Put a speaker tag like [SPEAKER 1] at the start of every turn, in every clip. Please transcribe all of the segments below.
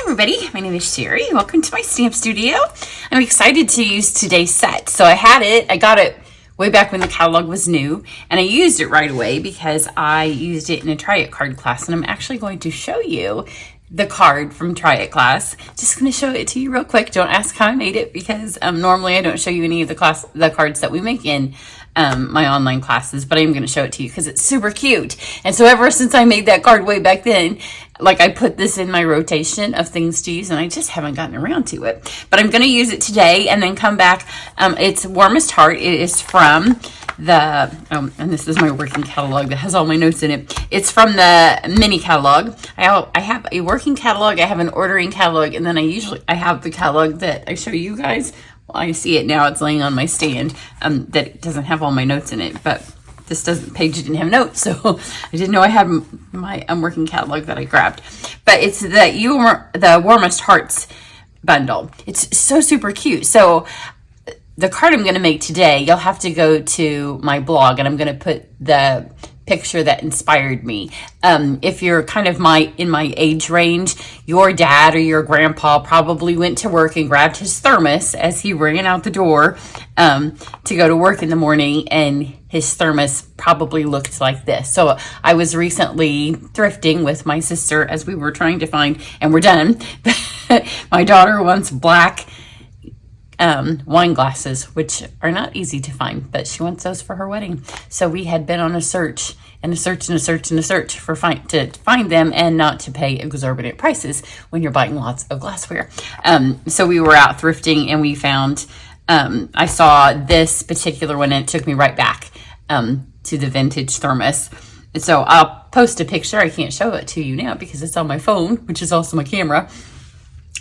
[SPEAKER 1] everybody, my name is Cheri. Welcome to my stamp studio. I'm excited to use today's set. So I got it way back when the catalog was new, and I used it right away because I used it in a Try It card class, and I'm actually going to show you the card from Try It class. Just going to show it to you real quick. Don't ask how I made it because normally I don't show you any of the cards that we make in my online classes, but I'm going to show it to you because it's super cute. And so ever since I made that card way back then, like I put this in my rotation of things to use, and I just haven't gotten around to it. But I'm going to use it today and then come back. It's Warmest Heart. It is from the, and this is my working catalog that has all my notes in it. It's from the mini catalog. I have a working catalog, I have an ordering catalog, and then I have the catalog that I show you guys. Well, I see it now, it's laying on my stand, that doesn't have all my notes in it, but this page didn't have notes, so I didn't know I had my working catalog that I grabbed. But it's the Warmest Hearts bundle. It's so super cute. So the card I'm going to make today, you'll have to go to my blog, and I'm going to put the picture that inspired me. If you're kind of in my age range, your dad or your grandpa probably went to work and grabbed his thermos as he ran out the door to go to work in the morning, and his thermos probably looked like this. So I was recently thrifting with my sister as we were trying to find, and we're done. My daughter wants black wine glasses, which are not easy to find, but she wants those for her wedding. So we had been on a search to find them and not to pay exorbitant prices when you're buying lots of glassware. So we were out thrifting, and we found, I saw this particular one, and it took me right back to the vintage thermos. And so I'll post a picture. I can't show it to you now because it's on my phone, which is also my camera.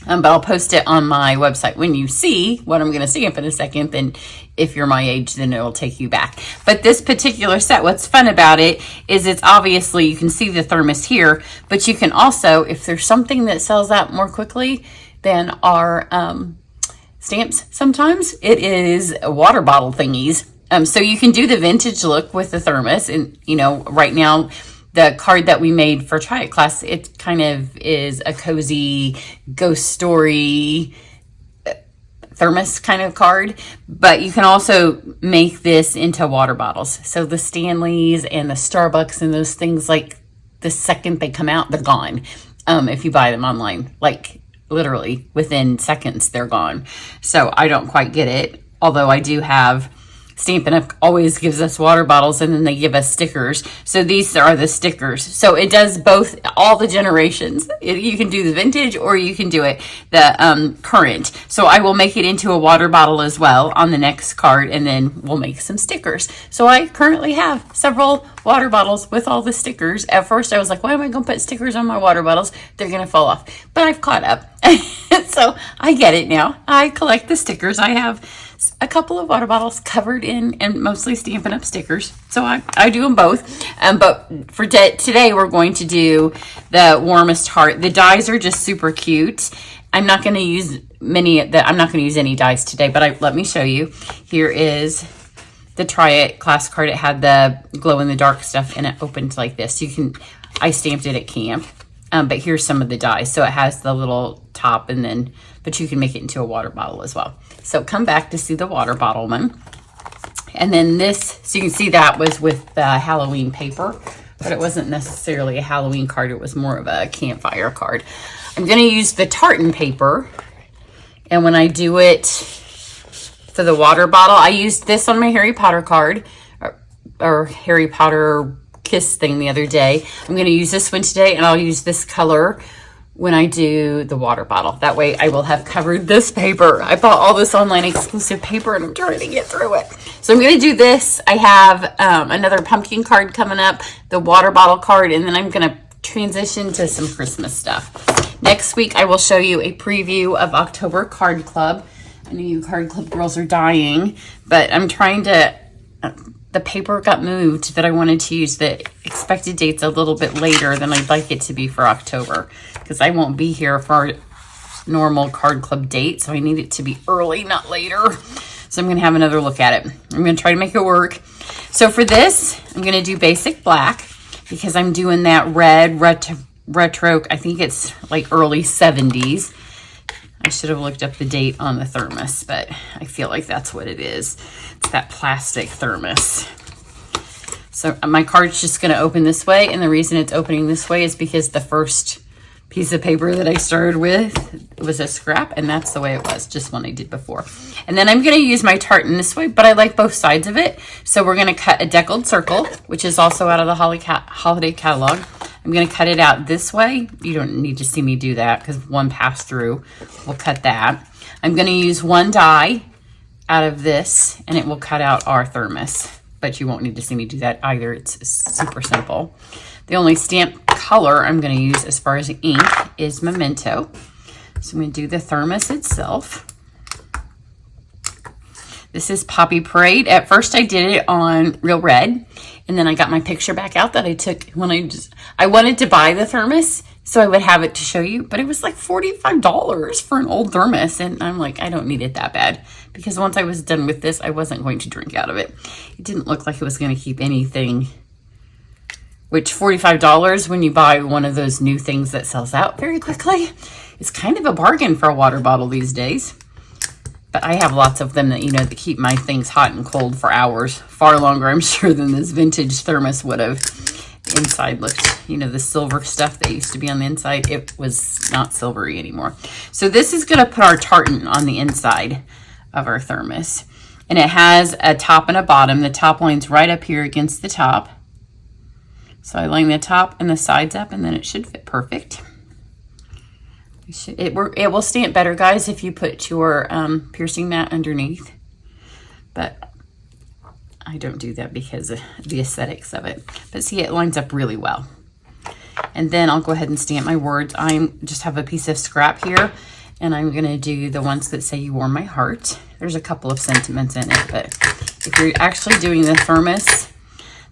[SPEAKER 1] But I'll post it on my website. When you see what I'm going to stamp in a second, then if you're my age, then it'll take you back. But this particular set, what's fun about it is it's obviously, you can see the thermos here, but you can also, if there's something that sells out more quickly than our stamps sometimes, it is water bottle thingies. So you can do the vintage look with the thermos. And, right now, the card that we made for Try It class, it kind of is a cozy ghost story thermos kind of card, but you can also make this into water bottles. So the Stanleys and the Starbucks and those things, like the second they come out, they're gone. If you buy them online, like literally within seconds, they're gone. So I don't quite get it, although I do have Stampin' always gives us water bottles, and then they give us stickers. So these are the stickers. So it does both, all the generations. You can do the vintage, or you can do it the current. So I will make it into a water bottle as well on the next card, and then we'll make some stickers. So I currently have several water bottles with all the stickers. At first I was like, why am I going to put stickers on my water bottles? They're going to fall off. But I've caught up. So I get it now. I collect the stickers. I have a couple of water bottles covered in and mostly Stampin' Up! Stickers. So I do them both. But for today, we're going to do the Warmest Heart. The dies are just super cute. I'm not going to use I'm not going to use any dies today, but let me show you. Here is the Try It class card. It had the glow in the dark stuff, and it opened like this. I stamped it at camp. But here's some of the dies. So it has the little top, but you can make it into a water bottle as well. So come back to see the water bottle one. And then this, so you can see that was with the Halloween paper, but it wasn't necessarily a Halloween card. It was more of a campfire card. I'm going to use the tartan paper. And when I do it for the water bottle, I used this on my Harry Potter card, or Harry Potter kiss thing the other day. I'm going to use this one today, and I'll use this color when I do the water bottle. That way I will have covered this paper. I bought all this online exclusive paper, and I'm trying to get through it. So I'm going to do this. I have another pumpkin card coming up, the water bottle card, and then I'm going to transition to some Christmas stuff. Next week I will show you a preview of October Card Club. I know you Card Club girls are dying, but I'm trying to... the paper got moved that I wanted to use. The expected date's a little bit later than I'd like it to be for October, because I won't be here for normal Card Club date, so I need it to be early, not later. So I'm going to have another look at it. I'm going to try to make it work. So for this, I'm going to do basic black, because I'm doing that red retro. I think it's like early 70s. I should have looked up the date on the thermos, but I feel like that's what it is. It's that plastic thermos. So my card's just going to open this way, and the reason it's opening this way is because the first piece of paper that I started with was a scrap, and that's the way it was, just one I did before. And then I'm going to use my tartan this way, but I like both sides of it. So we're going to cut a deckled circle, which is also out of the holiday catalog. I'm going to cut it out this way. You don't need to see me do that because one pass through will cut that. I'm going to use one die out of this, and it will cut out our thermos. But you won't need to see me do that either. It's super simple. The only stamp color I'm going to use as far as ink is Memento. So I'm going to do the thermos itself. This is Poppy Parade. At first I did it on Real Red, and then I got my picture back out that I took when I wanted to buy the thermos so I would have it to show you, but it was like $45 for an old thermos, and I'm like, I don't need it that bad, because once I was done with this, I wasn't going to drink out of it. It didn't look like it was going to keep anything, which $45 when you buy one of those new things that sells out very quickly is kind of a bargain for a water bottle these days. But I have lots of them that, you know, that keep my things hot and cold for hours, far longer, I'm sure, than this vintage thermos would have. The inside looked, you know, the silver stuff that used to be on the inside, it was not silvery anymore. So this is going to put our tartan on the inside of our thermos. And it has a top and a bottom. The top line's right up here against the top. So I line the top and the sides up, and then it should fit perfect. It will stamp better, guys, if you put your piercing mat underneath. But I don't do that because of the aesthetics of it. But see, it lines up really well. And then I'll go ahead and stamp my words. I just have a piece of scrap here, and I'm going to do the ones that say "You warm my heart." There's a couple of sentiments in it, but if you're actually doing the thermos,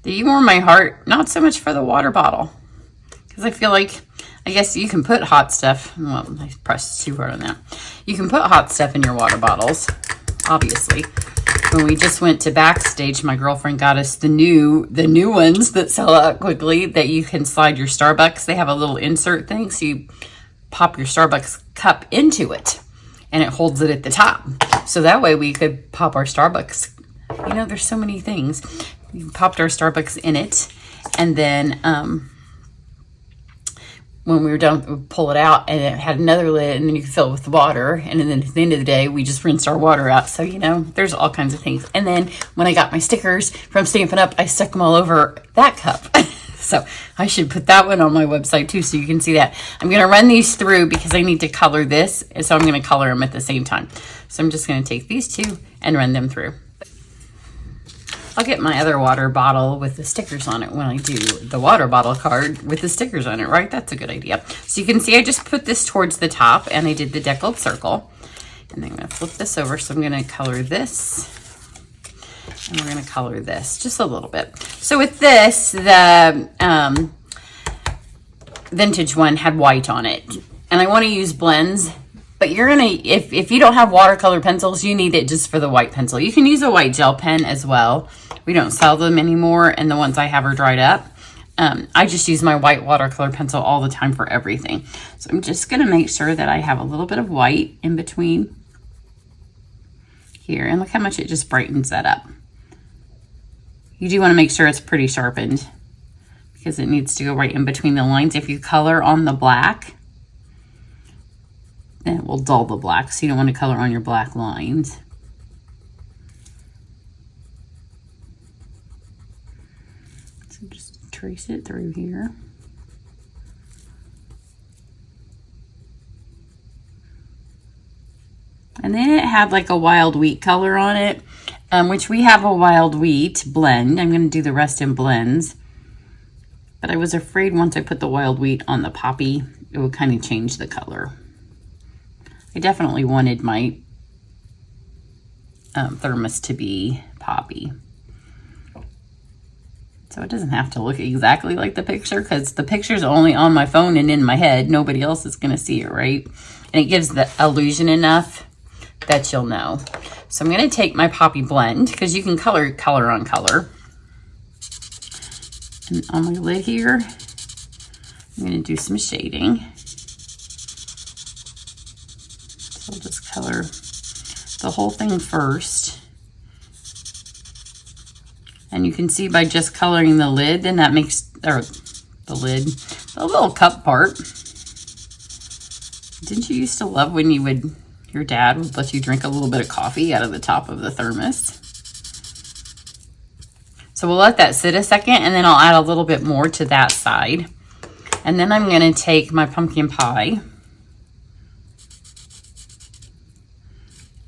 [SPEAKER 1] the "You warm my heart," not so much for the water bottle. Because I feel like, I guess you can put hot stuff. Well, I pressed too hard on that. You can put hot stuff in your water bottles, obviously. When we just went to Backstage, my girlfriend got us the new ones that sell out quickly that you can slide your Starbucks. They have a little insert thing, so you pop your Starbucks cup into it, and it holds it at the top. So that way we could pop our Starbucks. You know, there's so many things. We popped our Starbucks in it, and then when we were done, we pull it out, and it had another lid, and then you can fill it with water. And then at the end of the day, we just rinsed our water out. So, you know, there's all kinds of things. And then when I got my stickers from Stampin' Up, I stuck them all over that cup. So I should put that one on my website too, so you can see that. I'm going to run these through because I need to color this. And so I'm going to color them at the same time. So I'm just going to take these two and run them through. I'll get my other water bottle with the stickers on it when I do the water bottle card with the stickers on it, right? That's a good idea. So you can see I just put this towards the top, and I did the deckled circle. And then I'm going to flip this over. So I'm going to color this, and we're going to color this just a little bit. So with this, the vintage one had white on it, and I want to use blends. But you're gonna, if you don't have watercolor pencils, you need it just for the white pencil. You can use a white gel pen as well. We don't sell them anymore, and the ones I have are dried up. I just use my white watercolor pencil all the time for everything. So I'm just gonna make sure that I have a little bit of white in between here. And look how much it just brightens that up. You do wanna make sure it's pretty sharpened because it needs to go right in between the lines. If you color on the black, then it will dull the black, so you don't want to color on your black lines. So just trace it through here. And then it had like a wild wheat color on it, which we have a wild wheat blend. I'm going to do the rest in blends. But I was afraid once I put the wild wheat on the poppy, it would kind of change the color. I definitely wanted my thermos to be poppy. So it doesn't have to look exactly like the picture, because the picture's only on my phone and in my head. Nobody else is going to see it, right? And it gives the illusion enough that you'll know. So I'm going to take my poppy blend, because you can color on color. And on my lid here, I'm going to do some shading. So I'll just color the whole thing first. And you can see by just coloring the lid, then that makes, or the lid, the little cup part. Didn't you used to love when you would, your dad would let you drink a little bit of coffee out of the top of the thermos? So we'll let that sit a second, and then I'll add a little bit more to that side. And then I'm going to take my pumpkin pie,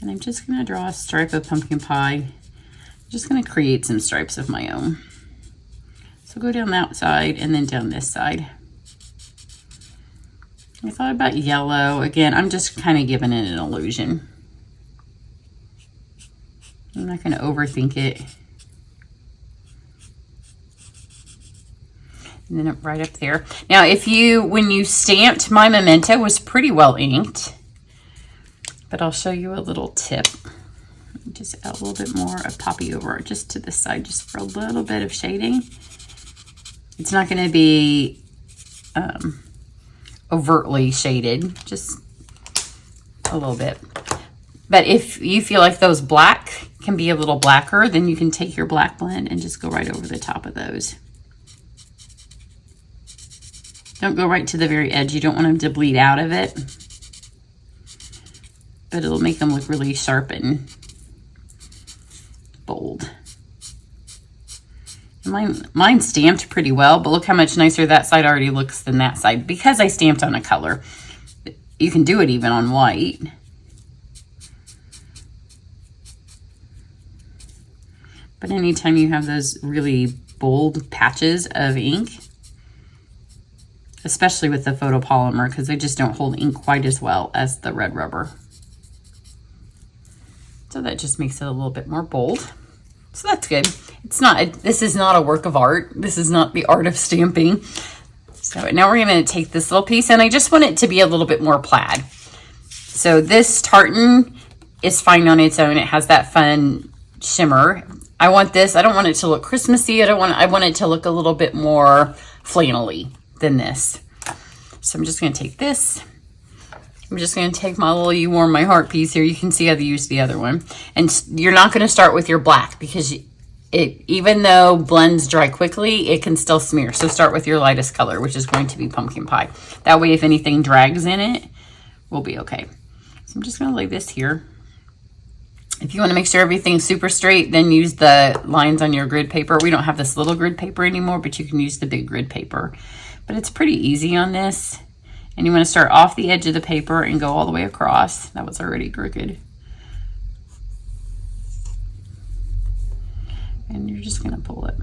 [SPEAKER 1] and I'm just going to draw a stripe of pumpkin pie. I'm just going to create some stripes of my own. So go down that side and then down this side. I thought about yellow. Again, I'm just kind of giving it an illusion. I'm not going to overthink it. And then right up there. Now, when you stamped, my memento was pretty well inked, but I'll show you a little tip. Just add a little bit more of poppy over just to the side, just for a little bit of shading. It's not going to be overtly shaded, just a little bit. But if you feel like those black can be a little blacker, then you can take your black blend and just go right over the top of those. Don't go right to the very edge. You don't want them to bleed out of it, but it'll make them look really sharp and bold. Mine stamped pretty well, but look how much nicer that side already looks than that side because I stamped on a color. You can do it even on white. But anytime you have those really bold patches of ink, especially with the photopolymer, because they just don't hold ink quite as well as the red rubber. So that just makes it a little bit more bold. So that's good. This is not a work of art. This is not the art of stamping. So now we're going to take this little piece, and I just want it to be a little bit more plaid. So this tartan is fine on its own. It has that fun shimmer. I want this. I don't want it to look Christmassy. I want it to look a little bit more flannel-y than this. So I'm just going to take this. I'm just going to take my little You Warm My Heart piece here. You can see how to use the other one. And you're not going to start with your black because even though blends dry quickly, it can still smear. So start with your lightest color, which is going to be pumpkin pie. That way, if anything drags in it, we'll be okay. So I'm just going to lay this here. If you want to make sure everything's super straight, then use the lines on your grid paper. We don't have this little grid paper anymore, but you can use the big grid paper. But it's pretty easy on this. And you want to start off the edge of the paper and go all the way across. That was already crooked. And you're just going to pull it.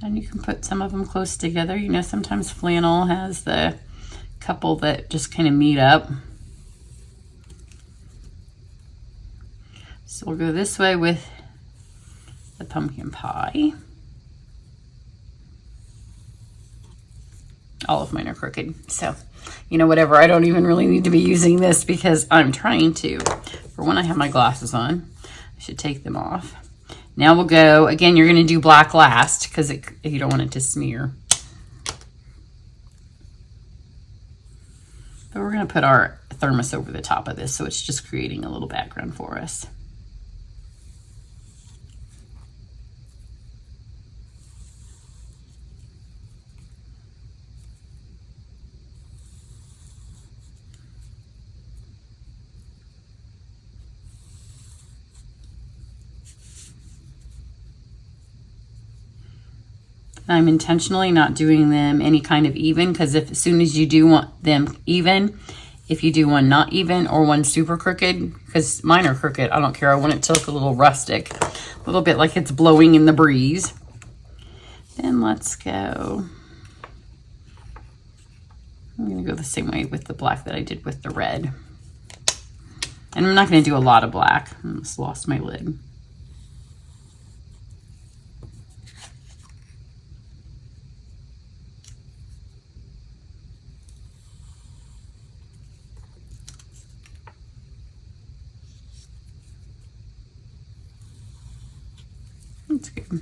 [SPEAKER 1] And you can put some of them close together. You know, sometimes flannel has the couple that just kind of meet up. So we'll go this way with the pumpkin pie. All of mine are crooked, so you know, whatever. I don't even really need to be using this because I'm trying to. For when I have my glasses on, I should take them off. Now we'll go again. You're going to do black last because you don't want it to smear. But we're going to put our thermos over the top of this, so it's just creating a little background for us. I'm intentionally not doing them any kind of even, because as soon as you do want them even, if you do one not even or one super crooked, because mine are crooked, I don't care. I want it to look a little rustic, a little bit like it's blowing in the breeze. Then let's go. I'm going to go the same way with the black that I did with the red. And I'm not going to do a lot of black. I almost lost my lid. That's good.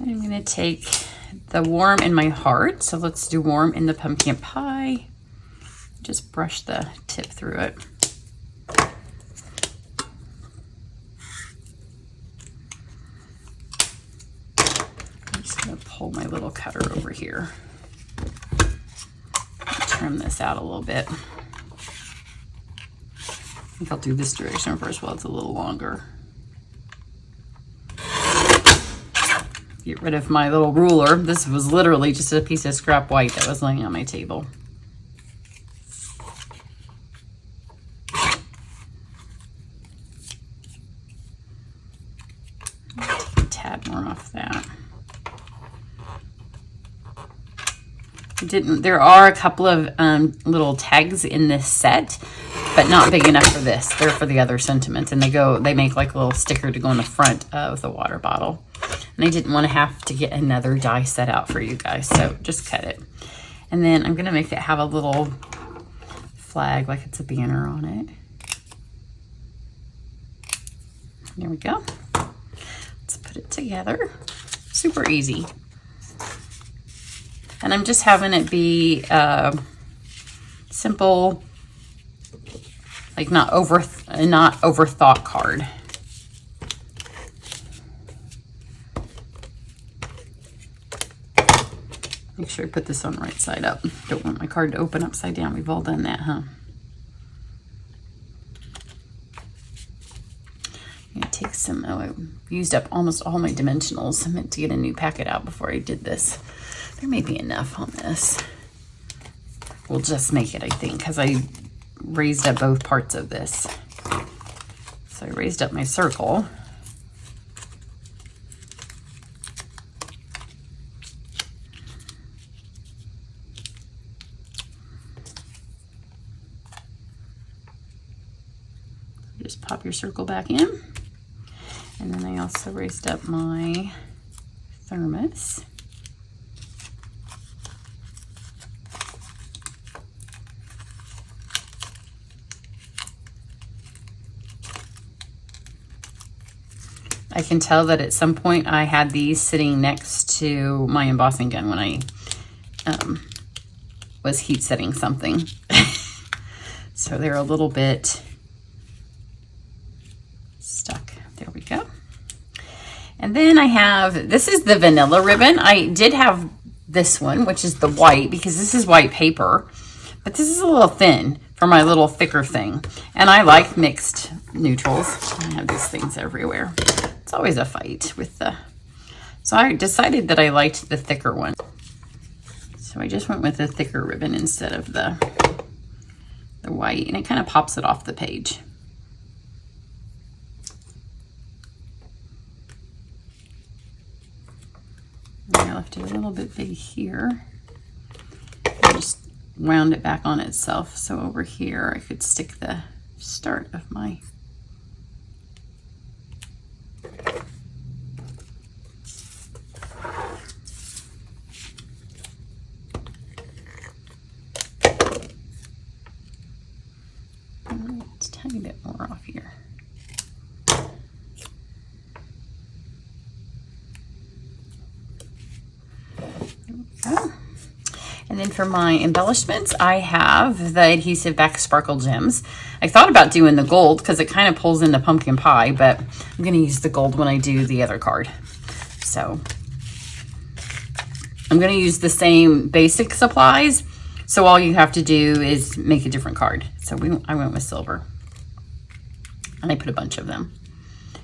[SPEAKER 1] I'm going to take the warm in my heart. So let's do warm in the pumpkin pie. Just brush the tip through it. I'm just going to pull my little cutter over here. Trim this out a little bit. I think I'll do this direction first while it's a little longer. Get rid of my little ruler. This was literally just a piece of scrap white that was laying on my table. Take a tad more off that. There are a couple of little tags in this set, but not big enough for this. They're for the other sentiment, and they make like a little sticker to go in the front of the water bottle. And I didn't want to have to get another die set out for you guys, so just cut it. And then I'm gonna make it have a little flag like it's a banner on it. There we go. Let's put it together. Super easy. And I'm just having it be simple, like not overthought card. Make sure I put this on the right side up. Don't want my card to open upside down. We've all done that, huh? I'm gonna take some, I used up almost all my dimensionals. I meant to get a new packet out before I did this. There may be enough on this. We'll just make it, I think, because I raised up both parts of this. So I raised up my circle. Just pop your circle back in. And then I also raised up my thermos. I can tell that at some point I had these sitting next to my embossing gun when I was heat setting something. So they're a little bit stuck. There we go. And then I have, this is the vanilla ribbon. I did have this one, which is the white, because this is white paper, but this is a little thin for my little thicker thing. And I like mixed neutrals. I have these things everywhere. It's always a fight with the, so I decided that I liked the thicker one. So I just went with the thicker ribbon instead of the white, and it kind of pops it off the page. I left it a little bit big here. I just wound it back on itself. So over here I could stick the start of my a tiny bit more off here. Oh. And then for my embellishments, I have the adhesive back sparkle gems. I thought about doing the gold because it kind of pulls in the pumpkin pie, but I'm going to use the gold when I do the other card. So I'm going to use the same basic supplies. So all you have to do is make a different card. So I went with silver. And I put a bunch of them.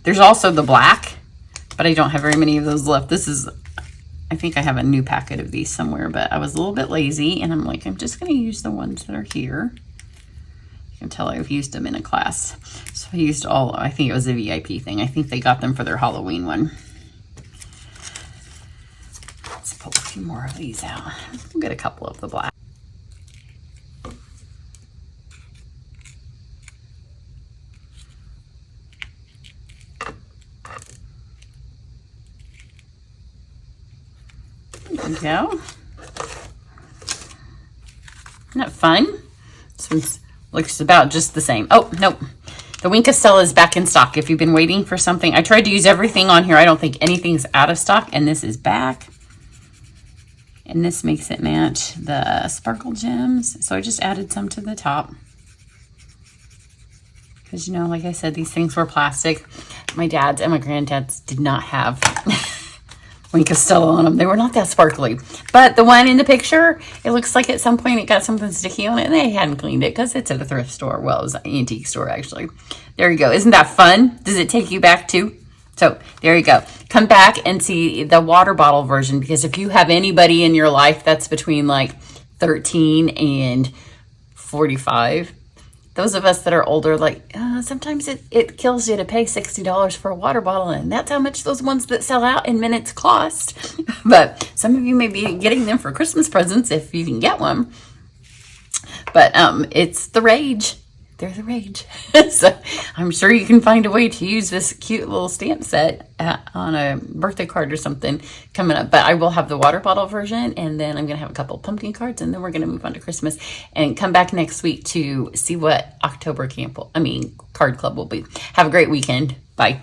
[SPEAKER 1] There's also the black, but I don't have very many of those left. This is, I think I have a new packet of these somewhere, but I was a little bit lazy, and I'm like, I'm just going to use the ones that are here. You can tell I've used them in a class. So I used all, I think it was a VIP thing. I think they got them for their Halloween one. Let's pull a few more of these out. We'll get a couple of the black. There we go. Isn't that fun? This one looks about just the same. Oh, nope. The Wink of Stella is back in stock. If you've been waiting for something, I tried to use everything on here. I don't think anything's out of stock, and this is back. And this makes it match the sparkle gems. So I just added some to the top. Because, you know, like I said, these things were plastic. My dad's and my granddad's did not have Wink of Stella on them. They were not that sparkly. But the one in the picture, it looks like at some point it got something sticky on it, and they hadn't cleaned it because it's at a thrift store. Well, it was an antique store, actually. There you go. Isn't that fun? Does it take you back too? So there you go. Come back and see the water bottle version, because if you have anybody in your life that's between like 13 and 45, those of us that are older, like sometimes it kills you to pay $60 for a water bottle, and that's how much those ones that sell out in minutes cost. But some of you may be getting them for Christmas presents if you can get one. But it's the rage. They're the rage. So I'm sure you can find a way to use this cute little stamp set on a birthday card or something coming up. But I will have the water bottle version, and then I'm going to have a couple pumpkin cards, and then we're going to move on to Christmas and come back next week to see what October card club will be. Have a great weekend. Bye.